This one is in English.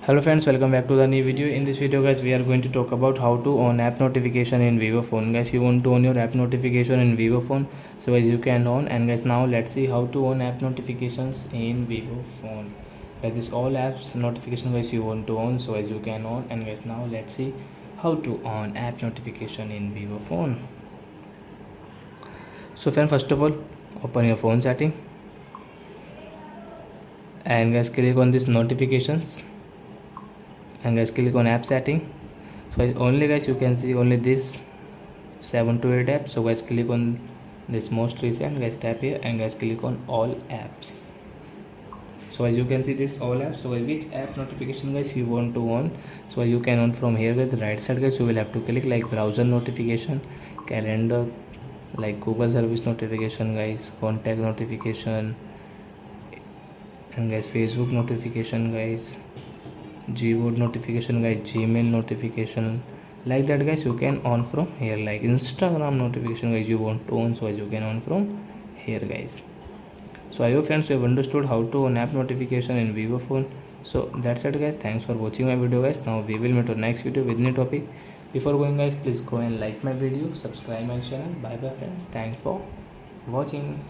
Hello friends, welcome back to the new video. In this video guys, we are going to talk about how to on app notification in vivo phone. Guys, you want to on your app notification in vivo phone, so as you can on. And guys, now let's see how to on app notifications in vivo phone. Guys, this all apps notification guys you want to on, so as you can on. And guys, now let's see how to on app notification in vivo phone. So friend, first of all, open your phone setting and guys click on this notifications and guys click on app setting. So only guys you can see only this 7 to 8 apps. So guys click on this most recent, guys tap here and guys click on all apps. So as you can see this all apps. So which app notification guys you want to on, so you can on from here guys. The right side guys you will have to click like browser notification, calendar, like Google service notification guys, contact notification, and guys Facebook notification guys, Gboard notification guys, Gmail notification, like that guys you can on from here. Like Instagram notification guys you want to on, so as you can on from here guys. So I hope friends you have understood how to on app notification in vivo phone. So that's it guys, thanks for watching my video guys. Now we will meet on next video with new topic. Before going guys, please go and like my video, subscribe my channel. Bye bye friends, thanks for watching.